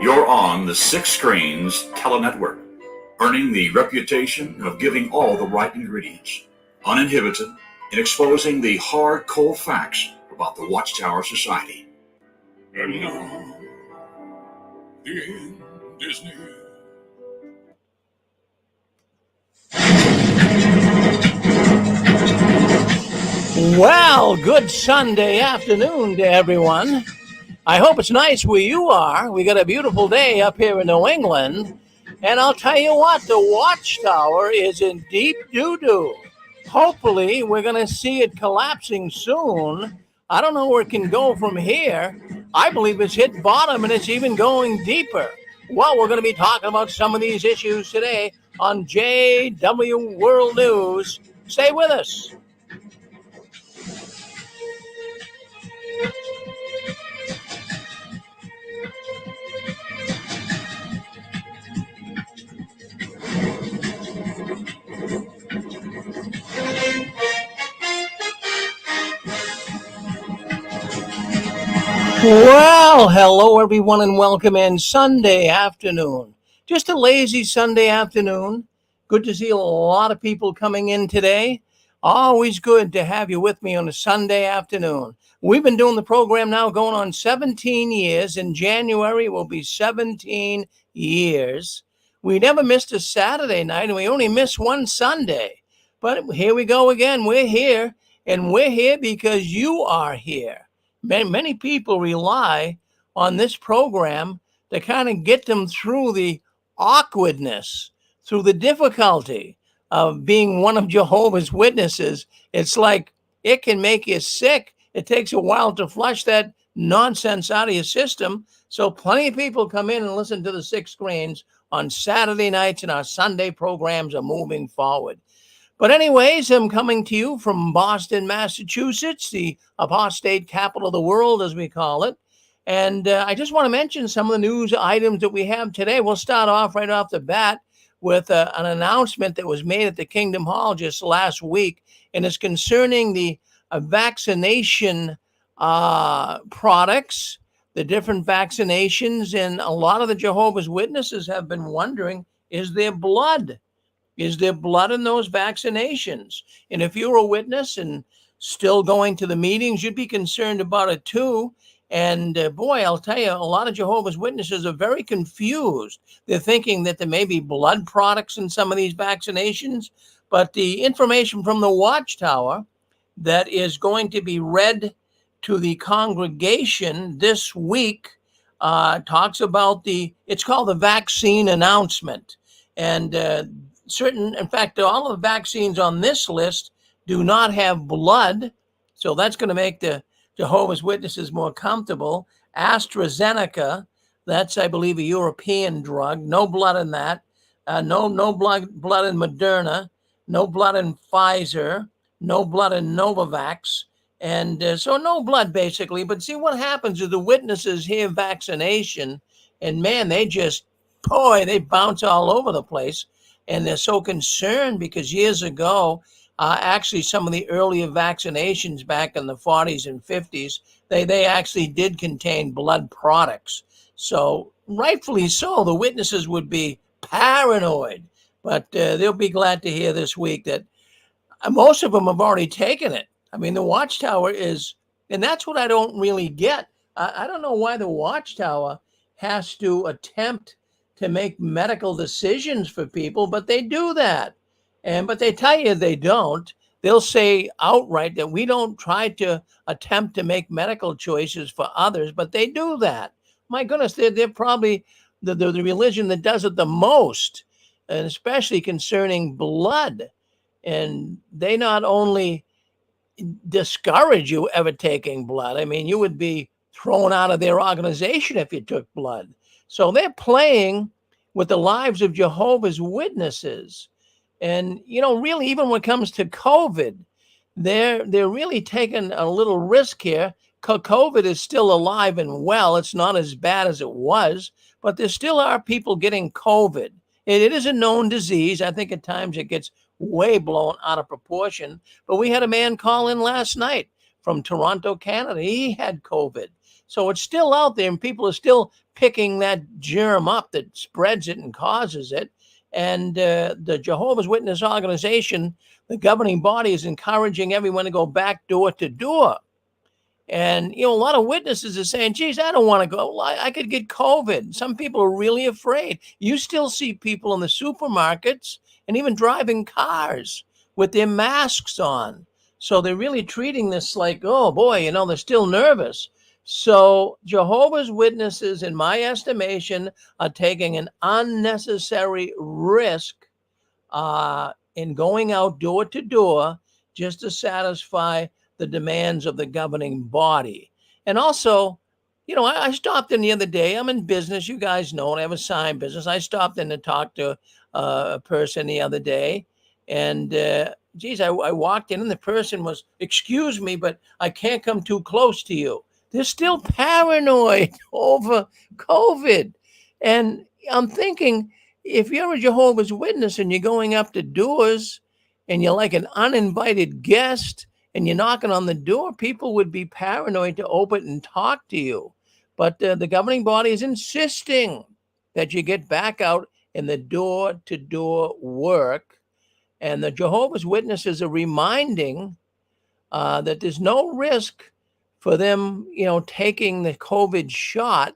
You're on the Six Screens Telenetwork, earning the reputation of giving all the right ingredients, uninhibited in exposing the hard, cold facts about the Watchtower Society. And now, the end is near. Well, good Sunday afternoon to everyone. I hope it's nice where you are. We got a beautiful day up here in New England. And I'll tell you what, the Watchtower is in deep doo-doo. Hopefully, we're going to see it collapsing soon. I don't know where it can go from here. I believe it's hit bottom and it's even going deeper. Well, we're going to be talking about some of these issues today on JW World News. Stay with us. Well, hello everyone and welcome in Sunday afternoon. Just a lazy Sunday afternoon. Good to see a lot of people coming in today. Always good to have you with me on a Sunday afternoon. We've been doing the program now going on 17 years. In January, it will be 17 years. We never missed a Saturday night and we only missed one Sunday. But here we go again. We're here and we're here because you are here. Many people rely on this program to kind of get them through the awkwardness, through the difficulty of being one of Jehovah's Witnesses. It's like it can make you sick. It takes a while to flush that nonsense out of your system. So plenty of people come in and listen to the Six Screens on Saturday nights, and our Sunday programs are moving forward. But anyways, I'm coming to you from Boston, Massachusetts, the apostate capital of the world, as we call it. And I just want to mention some of the news items that we have today. We'll start off right off the bat with an announcement that was made at the Kingdom Hall just last week, and it's concerning the vaccination products, the different vaccinations. And a lot of the Jehovah's Witnesses have been wondering, is there blood? Is there blood in those vaccinations? And if you're a witness and still going to the meetings, you'd be concerned about it too. And boy, I'll tell you, a lot of Jehovah's Witnesses are very confused. They're thinking that there may be blood products in some of these vaccinations. But the information from the Watchtower that is going to be read to the congregation this week talks about it's called the vaccine announcement. And in fact, all of the vaccines on this list do not have blood. So that's going to make the Jehovah's Witnesses more comfortable. AstraZeneca, that's, I believe, a European drug. No blood in that. No blood in Moderna. No blood in Pfizer. No blood in Novavax. And so no blood, basically. But see, what happens is the witnesses hear vaccination, and man, they bounce all over the place. And they're so concerned because years ago, actually some of the earlier vaccinations back in the 40s and 50s, they actually did contain blood products. So rightfully so, the witnesses would be paranoid. But they'll be glad to hear this week that most of them have already taken it. I mean, the Watchtower and that's what I don't really get. I don't know why the Watchtower has to attempt to make medical decisions for people, but they do that. But they tell you they don't. They'll say outright that we don't try to attempt to make medical choices for others, but they do that. My goodness, they're probably the religion that does it the most, and especially concerning blood. And they not only discourage you ever taking blood, I mean, you would be thrown out of their organization if you took blood. So they're playing with the lives of Jehovah's Witnesses. And, really, even when it comes to COVID, they're really taking a little risk here. COVID is still alive and well. It's not as bad as it was, but there still are people getting COVID. It is a known disease. I think at times it gets way blown out of proportion. But we had a man call in last night from Toronto, Canada. He had COVID. So it's still out there, and people are still picking that germ up that spreads it and causes it. And the Jehovah's Witness organization, the governing body, is encouraging everyone to go back door to door. And, a lot of witnesses are saying, geez, I don't want to go. I could get COVID. Some people are really afraid. You still see people in the supermarkets and even driving cars with their masks on. So they're really treating this like, oh boy, they're still nervous. So Jehovah's Witnesses, in my estimation, are taking an unnecessary risk in going out door to door just to satisfy the demands of the governing body. And also, I stopped in the other day. I'm in business. You guys know it. I have a sign business. I stopped in to talk to a person the other day. And, geez, I walked in and the person was, excuse me, but I can't come too close to you. They're still paranoid over COVID. And I'm thinking, if you're a Jehovah's Witness and you're going up to doors and you're like an uninvited guest and you're knocking on the door, people would be paranoid to open and talk to you. But the governing body is insisting that you get back out in the door-to-door work. And the Jehovah's Witnesses are reminding that there's no risk for them, taking the COVID shot.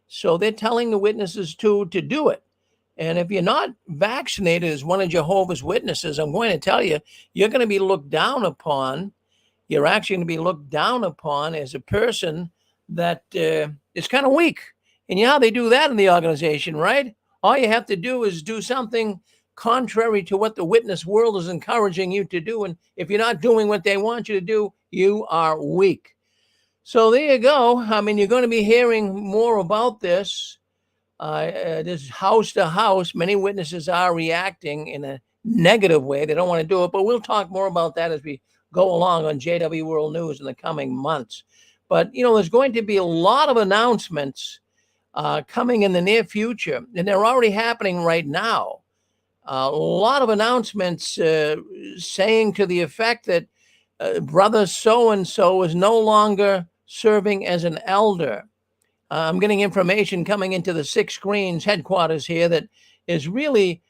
So they're telling the witnesses to do it. And if you're not vaccinated as one of Jehovah's Witnesses, I'm going to tell you, you're going to be looked down upon. You're actually going to be looked down upon as a person that is kind of weak. And how they do that in the organization, right? All you have to do is do something contrary to what the witness world is encouraging you to do. And if you're not doing what they want you to do, you are weak. So there you go. I mean, you're going to be hearing more about this. This house to house, many witnesses are reacting in a negative way. They don't want to do it, but we'll talk more about that as we go along on JW World News in the coming months. But, there's going to be a lot of announcements coming in the near future, and they're already happening right now. A lot of announcements saying to the effect that brother so-and-so is no longer serving as an elder. I'm getting information coming into the Six Screens headquarters here that is really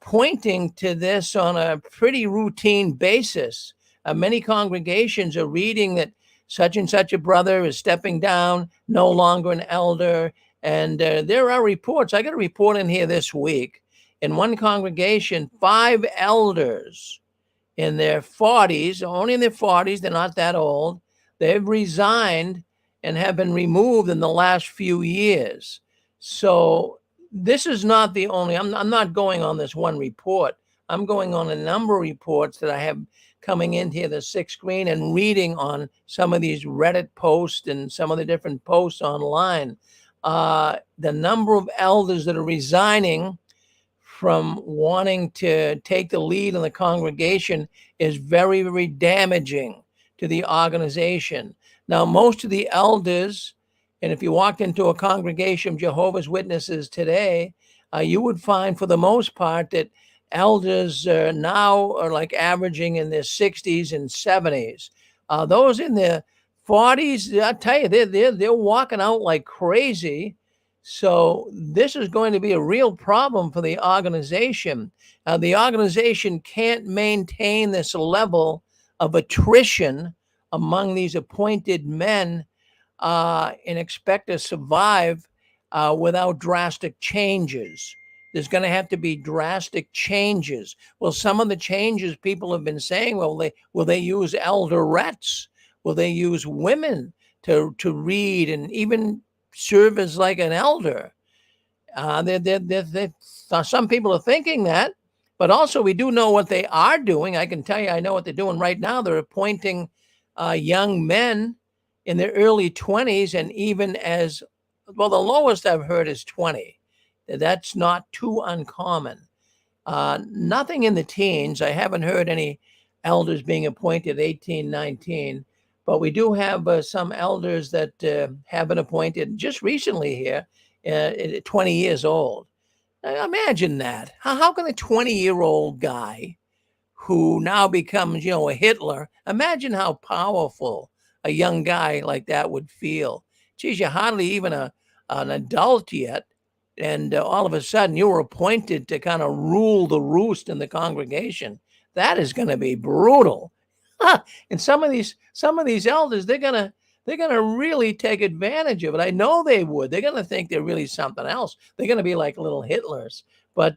pointing to this on a pretty routine basis. Many congregations are reading that such and such a brother is stepping down, no longer an elder. And there are reports. I got a report in here this week. In one congregation, 5 elders in their 40s, only in their 40s, they're not that old, they've resigned and have been removed in the last few years. So this is not the only, I'm not going on this one report. I'm going on a number of reports that I have coming in here, the Sixth Screen, and reading on some of these Reddit posts and some of the different posts online. The number of elders that are resigning from wanting to take the lead in the congregation is very, very damaging to the organization. Now, most of the elders, and if you walked into a congregation of Jehovah's Witnesses today, you would find for the most part that elders now are like averaging in their 60s and 70s. Those in their 40s, I tell you, they're walking out like crazy. So this is going to be a real problem for the organization. The organization can't maintain this level of attrition among these appointed men and expect to survive without drastic changes. There's going to have to be drastic changes. Well, some of the changes people have been saying, will they use elderettes? Will they use women to read and even serve as like an elder? Some people are thinking that, but also we do know what they are doing. I can tell you, I know what they're doing right now. They're appointing young men in their early 20s, and even as well, the lowest I've heard is 20. That's not too uncommon. Nothing in the teens. I haven't heard any elders being appointed 18, 19, but we do have some elders that have been appointed just recently here, 20 years old. Now, imagine that. How can a 20-year-old guy who now becomes, a Hitler, imagine how powerful a young guy like that would feel. Geez, you're hardly even an adult yet. And all of a sudden you were appointed to kind of rule the roost in the congregation. That is going to be brutal. And some of these elders, they're gonna really take advantage of it. I know they would. They're gonna think they're really something else. They're gonna be like little Hitlers. But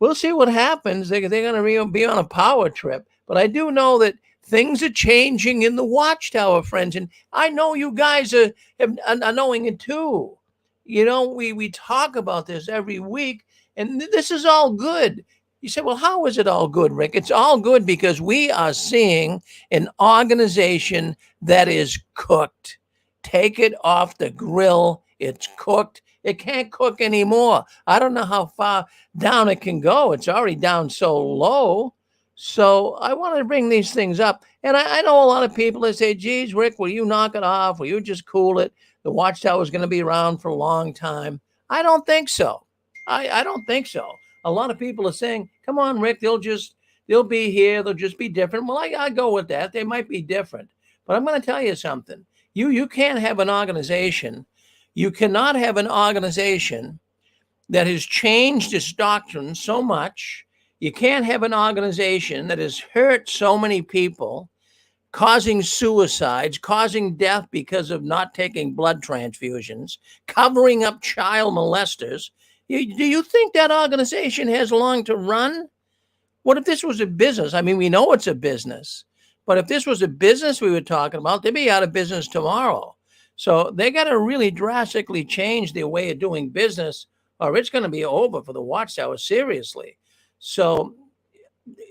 we'll see what happens. They're gonna be on a power trip. But I do know that things are changing in the Watchtower, friends, and I know you guys are knowing it too. You know, we talk about this every week, and this is all good. You say, well, how is it all good, Rick? It's all good because we are seeing an organization that is cooked. Take it off the grill. It's cooked. It can't cook anymore. I don't know how far down it can go. It's already down so low. So I want to bring these things up. And I know a lot of people that say, geez, Rick, will you knock it off? Will you just cool it? The Watchtower is going to be around for a long time. I don't think so. I don't think so. A lot of people are saying, come on, Rick, they'll be here. They'll just be different. Well, I go with that. They might be different. But I'm going to tell you something. You can't have an organization. You cannot have an organization that has changed its doctrine so much. You can't have an organization that has hurt so many people, causing suicides, causing death because of not taking blood transfusions, covering up child molesters. Do you think that organization has long to run? What if this was a business? I mean, we know it's a business, but if this was a business we were talking about, they'd be out of business tomorrow. So they got to really drastically change their way of doing business, or it's going to be over for the Watchtower, seriously. So,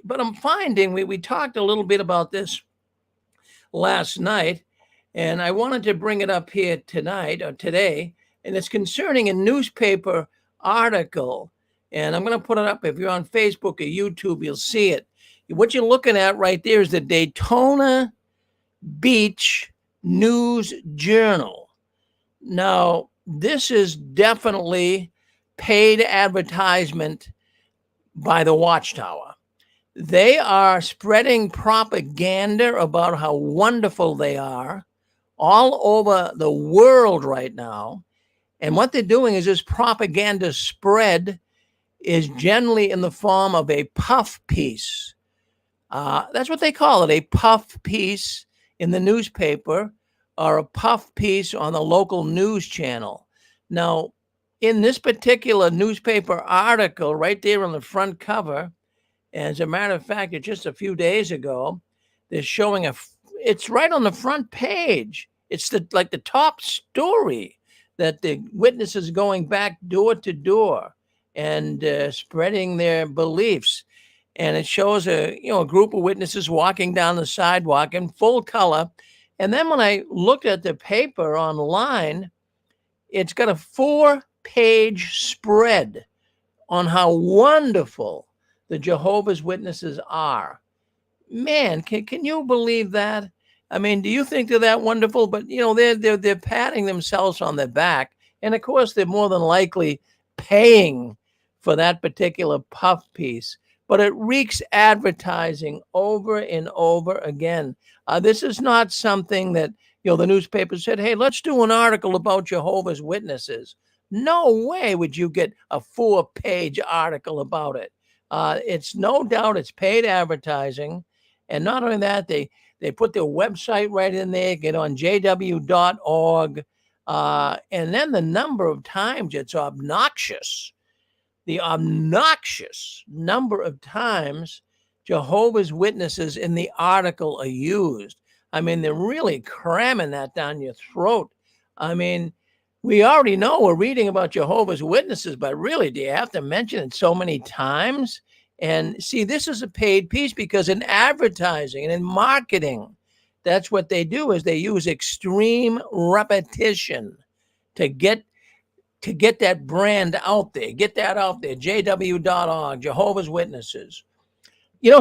but I'm finding, we talked a little bit about this last night, and I wanted to bring it up here tonight or today, and it's concerning a newspaper article, and I'm going to put it up. If you're on Facebook or YouTube, you'll see it. What you're looking at right there is the Daytona Beach News Journal. Now, this is definitely paid advertisement by the Watchtower. They are spreading propaganda about how wonderful they are all over the world right now. And what they're doing is this propaganda spread is generally in the form of a puff piece. That's what they call it, a puff piece in the newspaper or a puff piece on the local news channel. Now, in this particular newspaper article, right there on the front cover, as a matter of fact, just a few days ago, they're showing it's right on the front page. It's like the top story that the witnesses going back door to door and spreading their beliefs. And it shows a group of witnesses walking down the sidewalk in full color. And then when I looked at the paper online, it's got a 4-page spread on how wonderful the Jehovah's Witnesses are. Man, can you believe that? I mean, do you think they're that wonderful? But they're patting themselves on the back, and of course they're more than likely paying for that particular puff piece. But it reeks advertising over and over again. This is not something that the newspaper said, "Hey, let's do an article about Jehovah's Witnesses." No way would you get a 4-page article about it. It's no doubt it's paid advertising. And not only that, they put their website right in there, get on jw.org. And then the number of times it's obnoxious, the obnoxious number of times Jehovah's Witnesses in the article are used. I mean, they're really cramming that down your throat. I mean, we already know we're reading about Jehovah's Witnesses, but really, do you have to mention it so many times? And see, this is a paid piece because in advertising and in marketing, that's what they do, is they use extreme repetition to get that brand out there. Get that out there. jw.org, Jehovah's Witnesses.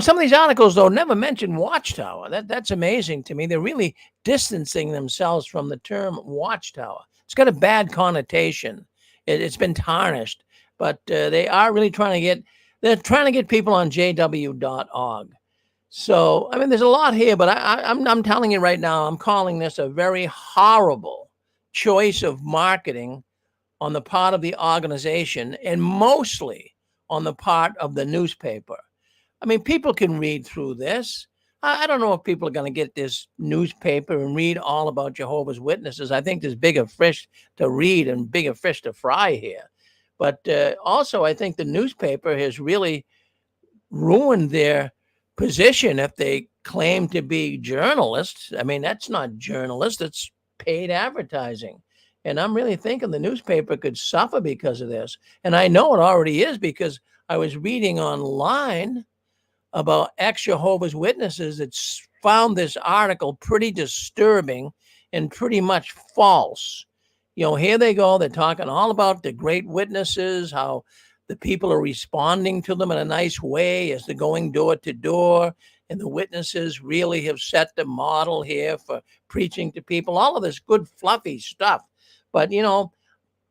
Some of these articles, though, never mention Watchtower. That's amazing to me. They're really distancing themselves from the term Watchtower. It's got a bad connotation. It's been tarnished, but they are really trying to get people on jw.org. So, I mean, there's a lot here, but I'm telling you right now, I'm calling this a very horrible choice of marketing on the part of the organization and mostly on the part of the newspaper. I mean, people can read through this. I don't know if people are going to get this newspaper and read all about Jehovah's Witnesses. I think there's bigger fish to read and bigger fish to fry here. But also, I think the newspaper has really ruined their position if they claim to be journalists. I mean, that's not journalists, it's paid advertising. And I'm really thinking the newspaper could suffer because of this. And I know it already is because I was reading online about ex-Jehovah's Witnesses that found this article pretty disturbing and pretty much false. You know, here they go. They're talking all about the great witnesses, how the people are responding to them in a nice way as they're going door to door. And the witnesses really have set the model here for preaching to people, all of this good, fluffy stuff. But, you know,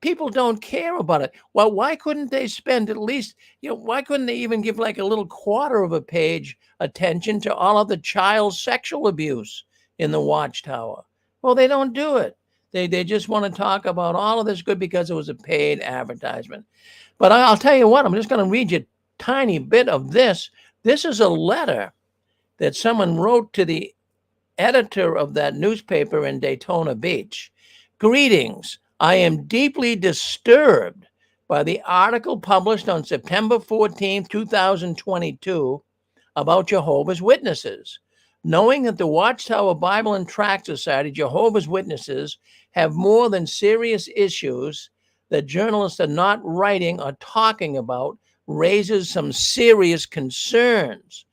people don't care about it. Well, why couldn't they spend at least, you know, why couldn't they even give like a little quarter of a page attention to all of the child sexual abuse in the Watchtower? Well, they don't do it. They just want to talk about all of this good because it was a paid advertisement. But I'll tell you what, I'm just going to read you a tiny bit of this. This is a letter that someone wrote to the editor of that newspaper in Daytona Beach. Greetings. I am deeply disturbed by the article published on September 14, 2022 about Jehovah's Witnesses. Knowing that the Watchtower Bible and Tract Society, Jehovah's Witnesses, have more than serious issues that journalists are not writing or talking about raises some serious concerns.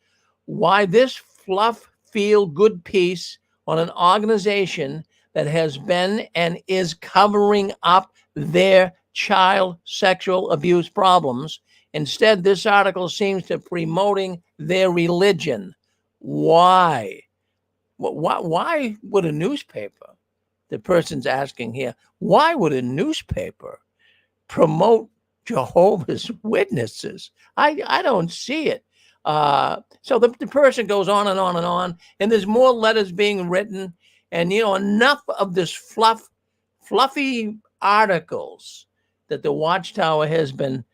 Why this fluff feel good piece on an organization that has been and is covering up their child sexual abuse problems. Instead, this article seems to promoting their religion. Why? Why would a newspaper, the person's asking here, why would a newspaper promote Jehovah's Witnesses? I don't see it. So the person goes on and on and on, and there's more letters being written. And, you know, enough of this fluffy articles that the Watchtower has been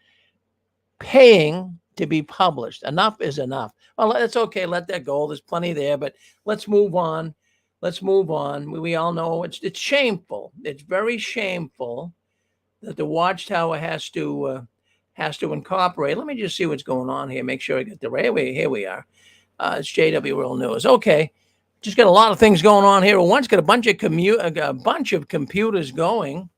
paying to be published. Enough is enough. Well, it's okay. Let that go. There's plenty there, but let's move on. Let's move on. We all know it's shameful. It's very shameful that the Watchtower has to incorporate. Let me just see what's going on here. Make sure I get the right. Here we are. It's JW World News. Okay. Just got a lot of things going on here. One's got a bunch of computers going,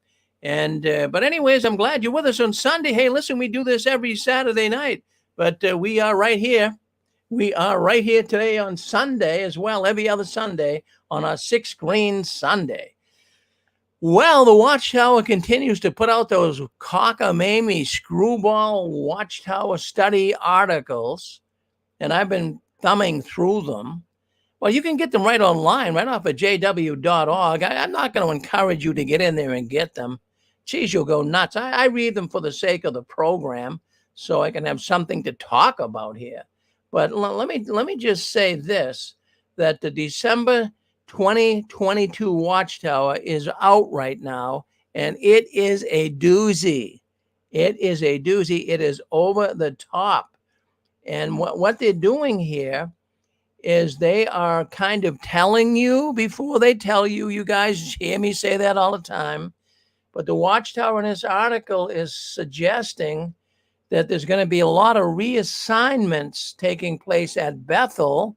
and but anyways, I'm glad you're with us on Sunday. Hey, listen, we do this every Saturday night, but we are right here. We are right here today on Sunday as well. Every other Sunday on our 6 Screen Sunday. Well, the Watchtower continues to put out those cockamamie screwball Watchtower study articles, and I've been thumbing through them. Well, you can get them right online, right off of jw.org. I'm not going to encourage you to get in there and get them. Geez, you'll go nuts. I read them for the sake of the program so I can have something to talk about here. But let me just say this, that the December 2022 Watchtower is out right now, and it is a doozy. It is a doozy. It is over the top. And what they're doing here is they are kind of telling you before they tell you. You guys hear me say that all the time. But the Watchtower in this article is suggesting that there's going to be a lot of reassignments taking place at Bethel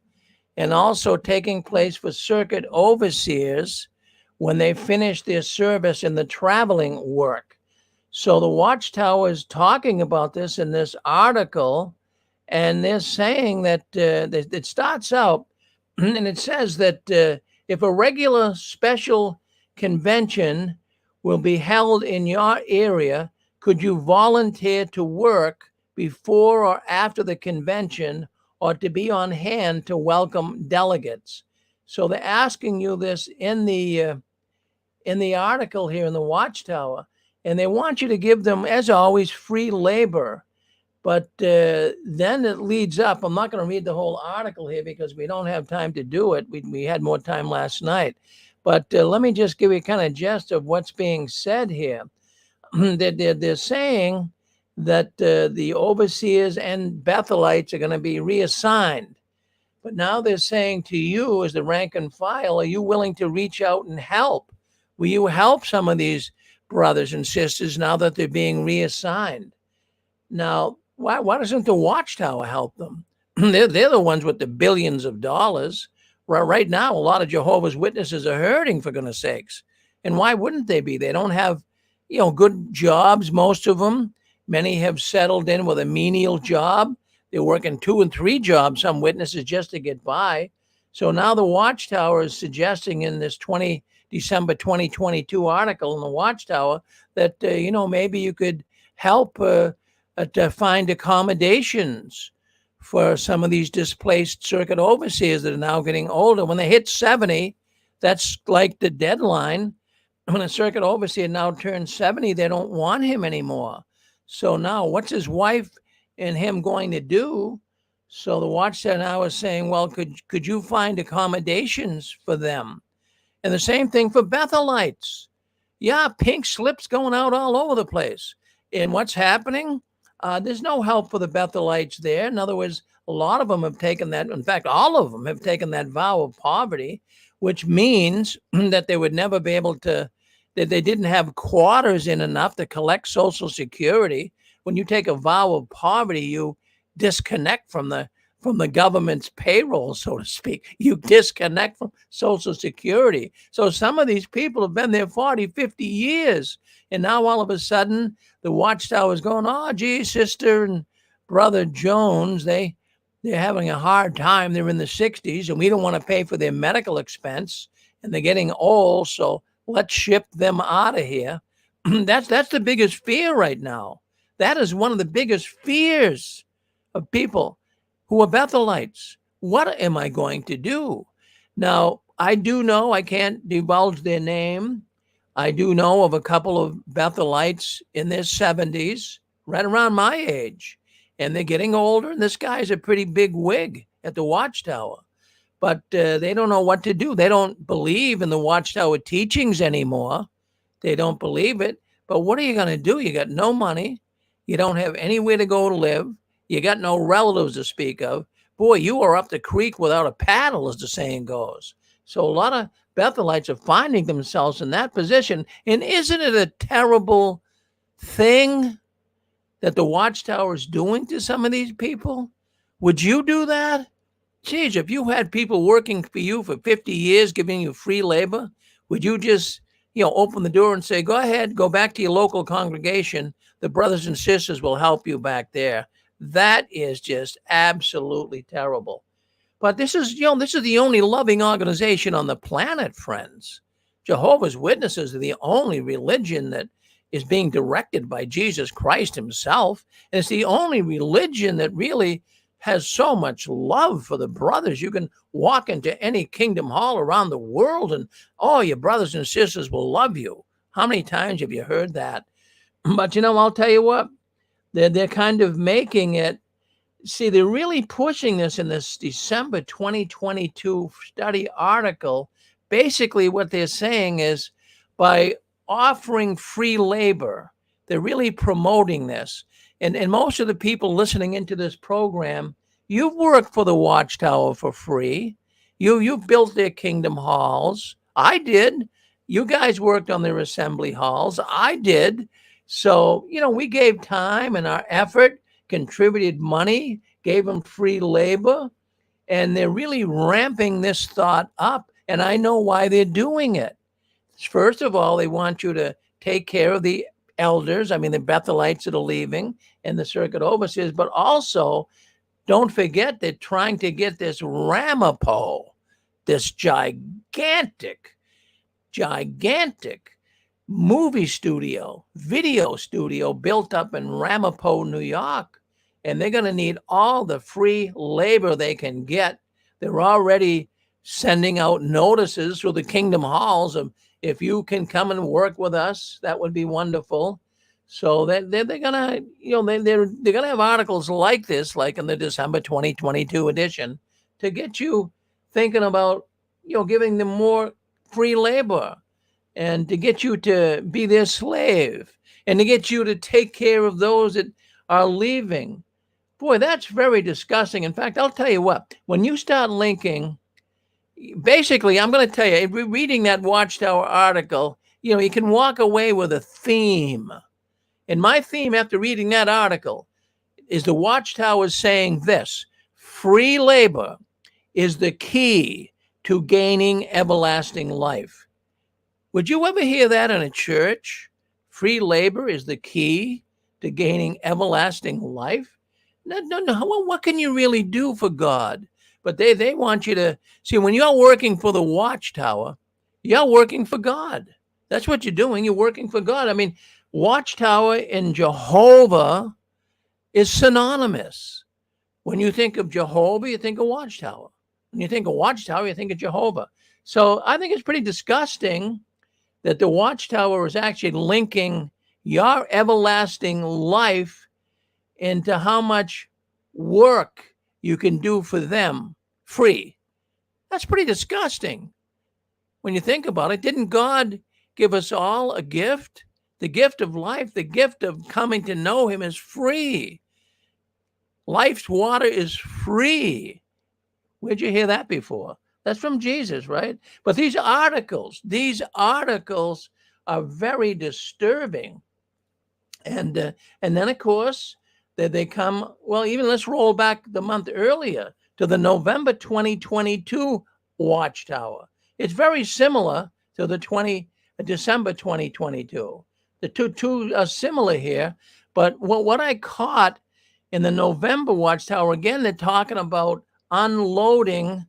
and also taking place for circuit overseers when they finish their service in the traveling work. So the Watchtower is talking about this in this article. And they're saying that it starts out, and it says that if a regular special convention will be held in your area, could you volunteer to work before or after the convention or to be on hand to welcome delegates? So they're asking you this in the article here in the Watchtower, and they want you to give them, as always, free labor. But then it leads up. I'm not going to read the whole article here because we don't have time to do it. We had more time last night. But let me just give you kind of gist of what's being said here. They're saying that the overseers and Bethelites are going to be reassigned. But now they're saying to you as the rank and file, are you willing to reach out and help? Will you help some of these brothers and sisters now that they're being reassigned? Now, why doesn't the Watchtower help them? They're the ones with the billions of dollars. Right now, a lot of Jehovah's Witnesses are hurting, for goodness sakes. And why wouldn't they be? They don't have, good jobs, most of them. Many have settled in with a menial job. They're working 2 and 3 jobs, some witnesses, just to get by. So now the Watchtower is suggesting in this December 2022 article in the Watchtower that, maybe you could help to find accommodations for some of these displaced circuit overseers that are now getting older. When they hit 70, that's like the deadline. When a circuit overseer now turns 70, they don't want him anymore. So now what's his wife and him going to do? So the Watchtower now is saying, well, could you find accommodations for them? And the same thing for Bethelites. Yeah, pink slips going out all over the place. And what's happening? There's no help for the Bethelites there. In other words, a lot of them have taken that. In fact, all of them have taken that vow of poverty, which means that they would never be able to, that they didn't have quarters in enough to collect Social Security. When you take a vow of poverty, you disconnect from the government's payroll, so to speak. You disconnect from Social Security. So some of these people have been there 40, 50 years. And now all of a sudden, the Watchtower is going, oh, gee, Sister and Brother Jones, they're having a hard time. They're in the 60s, and we don't want to pay for their medical expense, and they're getting old, so let's ship them out of here. That's the biggest fear right now. That is one of the biggest fears of people who are Bethelites. What am I going to do? Now, I do know, I can't divulge their name. I do know of a couple of Bethelites in their 70s, right around my age, and they're getting older. And this guy's a pretty big wig at the Watchtower, but they don't know what to do. They don't believe in the Watchtower teachings anymore. They don't believe it. But what are you going to do? You got no money. You don't have anywhere to go to live. You got no relatives to speak of. Boy, you are up the creek without a paddle, as the saying goes. So a lot of Bethelites are finding themselves in that position. And isn't it a terrible thing that the Watchtower is doing to some of these people? Would you do that? Geez, if you had people working for you for 50 years, giving you free labor, would you just, open the door and say, go ahead, go back to your local congregation. The brothers and sisters will help you back there. That is just absolutely terrible. But this is the only loving organization on the planet, friends. Jehovah's Witnesses are the only religion that is being directed by Jesus Christ himself. And it's the only religion that really has so much love for the brothers. You can walk into any kingdom hall around the world and, your brothers and sisters will love you. How many times have you heard that? But, I'll tell you what, they're kind of making it. See, they're really pushing this in this December 2022 study article. Basically, what they're saying is by offering free labor, they're really promoting this. And most of the people listening into this program, you've worked for the Watchtower for free. You've built their kingdom halls. I did. You guys worked on their assembly halls. I did. So, we gave time and our effort, contributed money, gave them free labor, and they're really ramping this thought up. And I know why they're doing it. First of all, they want you to take care of the elders, the Bethelites that are leaving, and the circuit overseers, but also don't forget they're trying to get this Ramapo, this gigantic movie studio, video studio built up in Ramapo, New York. And they're going to need all the free labor they can get. They're already sending out notices through the kingdom halls of, if you can come and work with us, that would be wonderful. So they're gonna, they're gonna have articles like this, like in the December 2022 edition, to get you thinking about, giving them more free labor, and to get you to be their slave, and to get you to take care of those that are leaving. Boy, that's very disgusting. In fact, I'll tell you what, when you start linking, basically, I'm going to tell you, reading that Watchtower article, you can walk away with a theme. And my theme after reading that article is the Watchtower saying this: free labor is the key to gaining everlasting life. Would you ever hear that in a church? Free labor is the key to gaining everlasting life? No, no, no. What can you really do for God? But they want you to see, when you're working for the Watchtower, you're working for God. That's what you're doing. You're working for God. I mean, Watchtower and Jehovah is synonymous. When you think of Jehovah, you think of Watchtower. When you think of Watchtower, you think of Jehovah. So I think it's pretty disgusting that the Watchtower is actually linking your everlasting life into how much work you can do for them free. That's pretty disgusting when you think about it. Didn't God give us all a gift? The gift of life, the gift of coming to know him is free. Life's water is free. Where'd you hear that before? That's from Jesus, right? But these articles are very disturbing. And then, of course, they come, well, even let's roll back the month earlier to the November 2022 Watchtower. It's very similar to the December 2022. The two are similar here. But what I caught in the November Watchtower, again, they're talking about unloading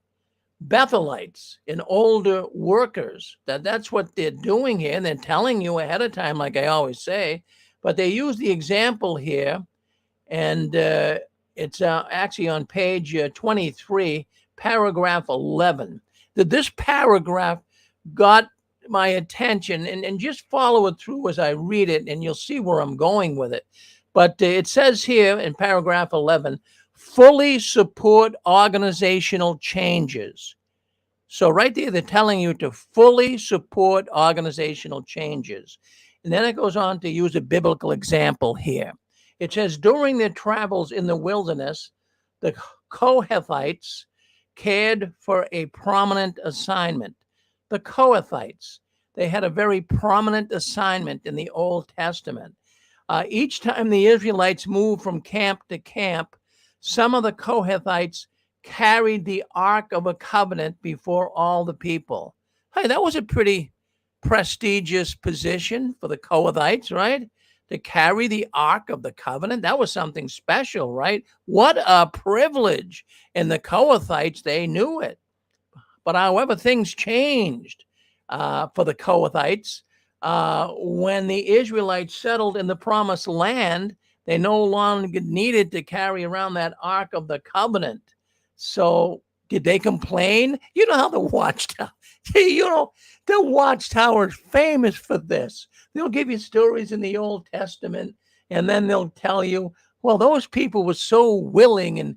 Bethelites and older workers. That's what they're doing here. And they're telling you ahead of time, like I always say. But they use the example here, and it's actually on page 23, paragraph 11. This paragraph got my attention, and just follow it through as I read it, and you'll see where I'm going with it. But it says here in paragraph 11, fully support organizational changes. So right there, they're telling you to fully support organizational changes. And then it goes on to use a biblical example here. It says, during their travels in the wilderness, the Kohathites cared for a prominent assignment. The Kohathites, they had a very prominent assignment in the Old Testament. Each time the Israelites moved from camp to camp, some of the Kohathites carried the Ark of a Covenant before all the people. Hey, that was a pretty prestigious position for the Kohathites, right? To carry the Ark of the Covenant. That was something special, right? What a privilege. And the Kohathites, they knew it. But however, things changed for the Kohathites. When the Israelites settled in the promised land, they no longer needed to carry around that Ark of the Covenant. So did they complain? You know how the Watchtower, the Watchtower is famous for this. They'll give you stories in the Old Testament, and then they'll tell you, well, those people were so willing and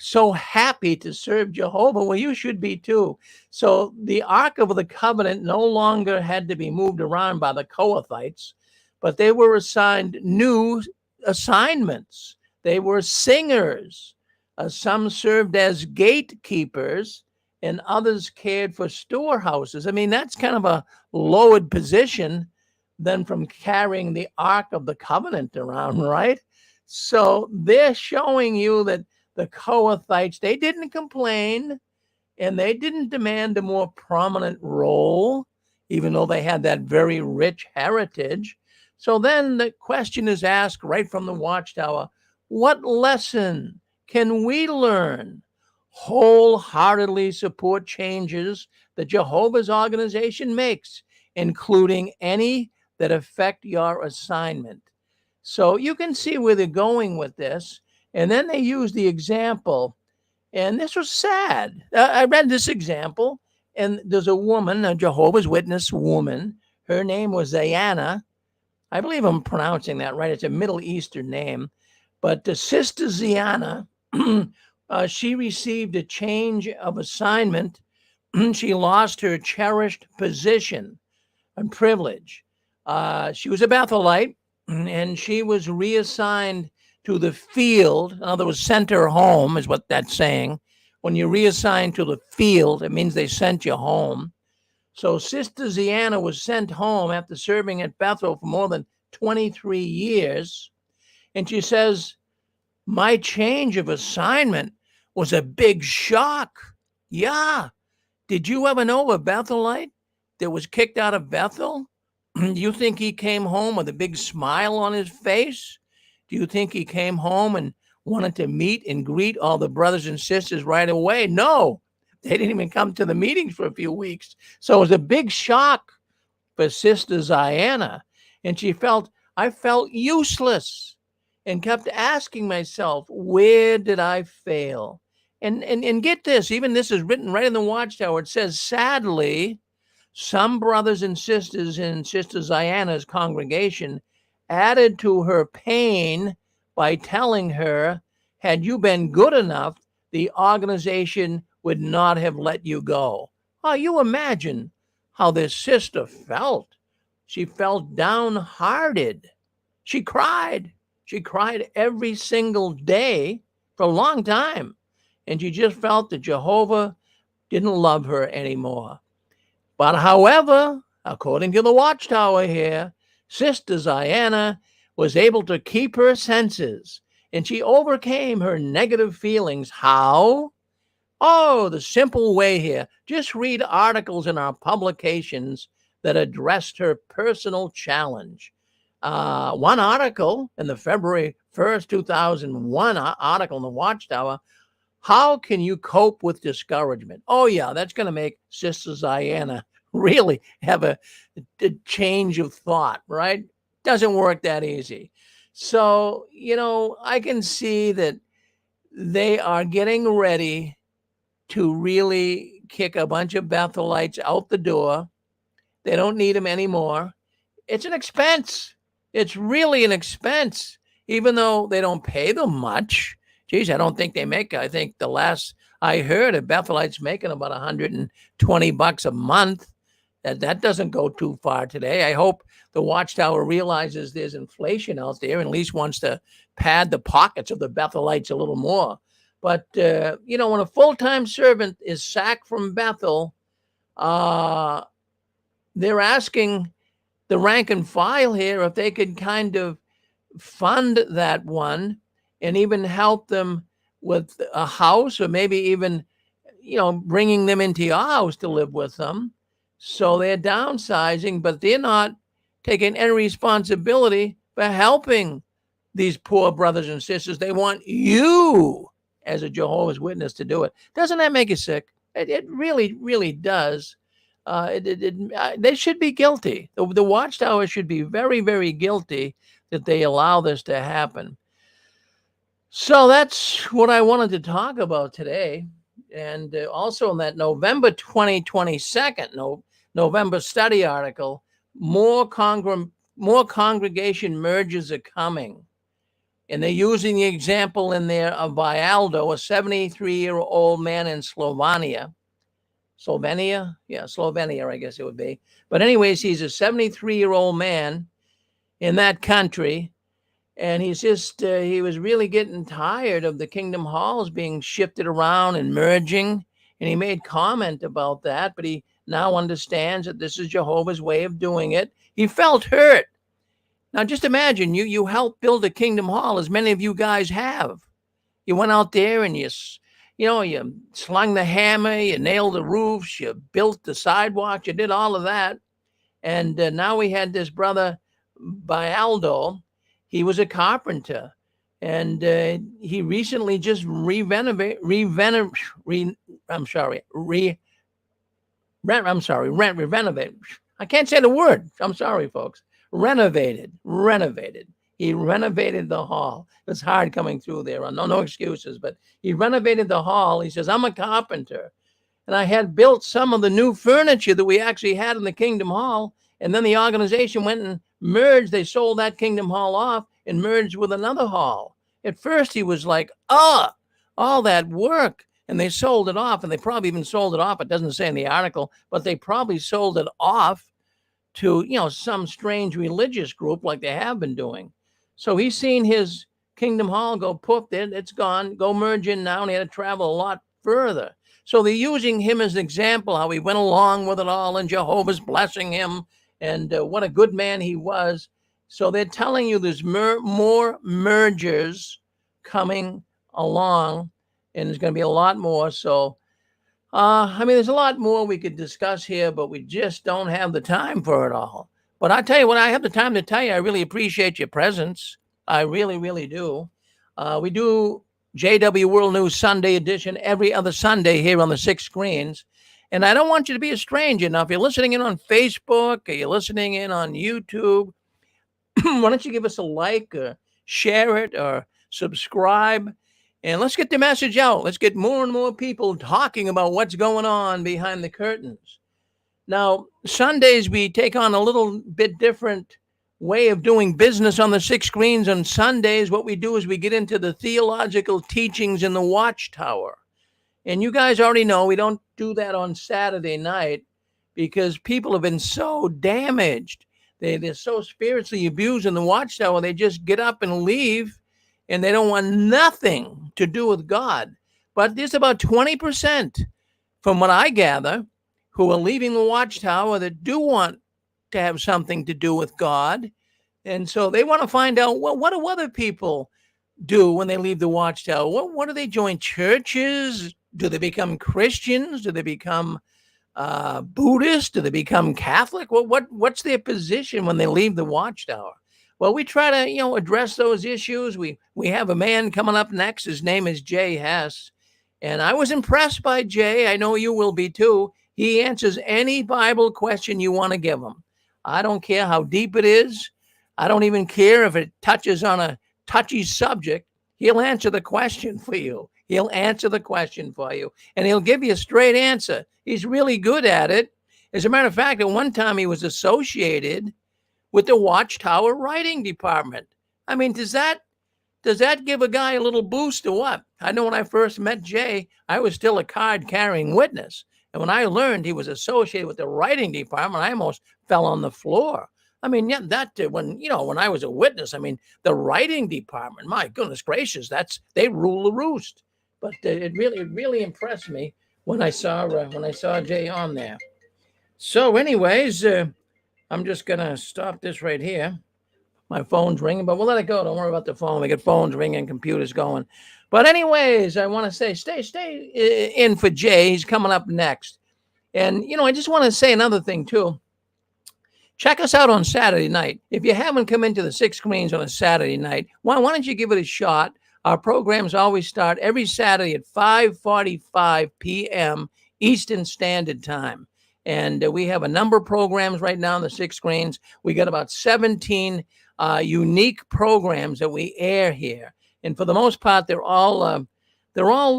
so happy to serve Jehovah. Well, you should be too. So the Ark of the Covenant no longer had to be moved around by the Kohathites, but they were assigned new assignments. They were singers. Some served as gatekeepers, and others cared for storehouses. I mean, that's kind of a lowered position than from carrying the Ark of the Covenant around, right? So they're showing you that the Kohathites, they didn't complain, and they didn't demand a more prominent role, even though they had that very rich heritage. So then the question is asked right from the Watchtower, what lesson can we learn? Wholeheartedly support changes that Jehovah's organization makes, including any that affect your assignment. So you can see where they're going with this. And then they use the example, and this was sad. I read this example, and there's a woman, a Jehovah's Witness woman. Her name was Diana, I believe I'm pronouncing that right. It's a Middle Eastern name. But Sister Ziana, she received a change of assignment. She lost her cherished position and privilege. She was a Bethelite, and she was reassigned to the field. In other words, sent her home, is what that's saying. When you're reassigned to the field, it means they sent you home. So Sister Ziana was sent home after serving at Bethel for more than 23 years. And she says, my change of assignment was a big shock. Yeah. Did you ever know a Bethelite that was kicked out of Bethel? Do you think he came home with a big smile on his face? Do you think he came home and wanted to meet and greet all the brothers and sisters right away? No, they didn't even come to the meetings for a few weeks. So it was a big shock for Sister Ziana. And I felt useless and kept asking myself, where did I fail? And get this, even this is written right in the Watchtower. It says, sadly, some brothers and sisters in Sister Ziana's congregation added to her pain by telling her, had you been good enough, the organization would not have let you go. Oh, you imagine how this sister felt. She felt downhearted. She cried. She cried every single day for a long time. And she just felt that Jehovah didn't love her anymore. But however, according to the Watchtower here, Sister Ziana was able to keep her senses, and she overcame her negative feelings. How? Oh, the simple way here. Just read articles in our publications that addressed her personal challenge. One article in the February 1st, 2001 article in the Watchtower, how can you cope with discouragement? Oh, yeah, that's going to make Sister Ziana really have a change of thought, right? Doesn't work that easy. So, I can see that they are getting ready to really kick a bunch of Bethelites out the door. They don't need them anymore. It's an expense. It's really an expense, even though they don't pay them much. Geez, I don't think they make, I think the last I heard of Bethelites making about $120 a month. That doesn't go too far today. I hope the Watchtower realizes there's inflation out there and at least wants to pad the pockets of the Bethelites a little more. But, when a full-time servant is sacked from Bethel, they're asking the rank and file here if they could kind of fund that one and even help them with a house, or maybe even, bringing them into your house to live with them. So they're downsizing, but they're not taking any responsibility for helping these poor brothers and sisters. They want you as a Jehovah's Witness to do it. Doesn't that make you sick? It really, really does. They should be guilty. The Watchtower should be very, very guilty that they allow this to happen. So that's what I wanted to talk about today. And also in that November 2022 November study article, more congregation mergers are coming. And they're using the example in there of Vialdo, a 73-year-old man in Slovenia. Yeah, Slovenia, I guess it would be. But anyways, he's a 73-year-old man in that country. And he was really getting tired of the Kingdom Halls being shifted around and merging. And he made comment about that, but he now understands that this is Jehovah's way of doing it. He felt hurt. Now, just imagine you helped build a Kingdom Hall, as many of you guys have. You went out there and you slung the hammer, you nailed the roofs, you built the sidewalks, you did all of that. And now we had this brother, Bialdo. He was a carpenter, and he recently just renovated. I can't say the word. I'm sorry, folks. Renovated. He renovated the hall. It's hard coming through there. No excuses, but he renovated the hall. He says, I'm a carpenter, and I had built some of the new furniture that we actually had in the Kingdom Hall. And then the organization went and merged. They sold that Kingdom Hall off and merged with another hall. At first, he was like, all that work. And they sold it off, and they probably even sold it off. It doesn't say in the article, but they probably sold it off to, some strange religious group like they have been doing. So he's seen his Kingdom Hall go poof, it's gone, go merge in now, and he had to travel a lot further. So they're using him as an example, how he went along with it all, and Jehovah's blessing him, and what a good man he was. So they're telling you there's more mergers coming along, and there's going to be a lot more. So, there's a lot more we could discuss here, but we just don't have the time for it all. But I tell you what, I have the time to tell you, I really appreciate your presence. I really, really do. We do JW World News Sunday edition every other Sunday here on the 6 screens. And I don't want you to be a stranger. Now, if you're listening in on Facebook or you're listening in on YouTube, why don't you give us a like or share it or subscribe? And let's get the message out. Let's get more and more people talking about what's going on behind the curtains. Now, Sundays, we take on a little bit different way of doing business on the 6 screens. On Sundays, what we do is we get into the theological teachings in the Watchtower. And you guys already know we don't do that on Saturday night because people have been so damaged. They're so spiritually abused in the Watchtower, they just get up and leave, and they don't want nothing to do with God. But there's about 20%, from what I gather, who are leaving the Watchtower that do want to have something to do with God. And so they want to find out, well, what do other people do when they leave the Watchtower? What do they join churches? Do they become Christians? Do they become Buddhist? Do they become Catholic? What's their position when they leave the Watchtower? Well, we try to, address those issues. We have a man coming up next. His name is Jay Hess. And I was impressed by Jay. I know you will be too. He answers any Bible question you want to give him. I don't care how deep it is. I don't even care if it touches on a touchy subject. He'll answer the question for you. He'll answer the question for you, and he'll give you a straight answer. He's really good at it. As a matter of fact, at one time he was associated with the Watchtower writing department. I mean, does that give a guy a little boost or what? I know when I first met Jay, I was still a card-carrying witness. And when I learned he was associated with the writing department, I almost fell on the floor. I mean, yeah, when I was a witness, the writing department, my goodness gracious, they rule the roost. But it really impressed me when I saw Jay on there. So anyways, I'm just going to stop this right here. My phone's ringing, but we'll let it go. Don't worry about the phone. We get phones ringing, computers going. But anyways, I want to say, stay in for Jay. He's coming up next. And, I just want to say another thing, too. Check us out on Saturday night. If you haven't come into the 6 screens on a Saturday night, why don't you give it a shot? Our programs always start every Saturday at 5:45 p.m. Eastern Standard Time. And we have a number of programs right now on the 6 screens. We got about 17 unique programs that we air here. And for the most part, they're all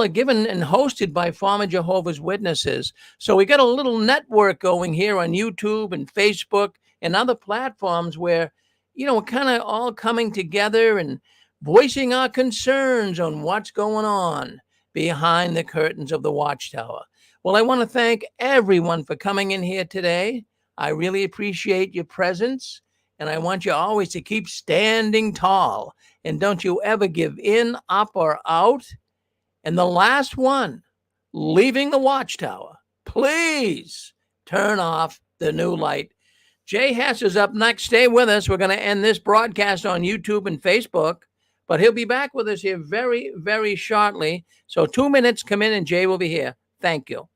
given and hosted by former Jehovah's Witnesses. So we got a little network going here on YouTube and Facebook and other platforms where, we're kind of all coming together and voicing our concerns on what's going on behind the curtains of the Watchtower. Well, I want to thank everyone for coming in here today. I really appreciate your presence, and I want you always to keep standing tall, and don't you ever give in, up, or out. And the last one, leaving the Watchtower, please turn off the new light. Jay Hess is up next. Stay with us. We're going to end this broadcast on YouTube and Facebook, but he'll be back with us here very, very shortly. So 2 minutes, come in, and Jay will be here. Thank you.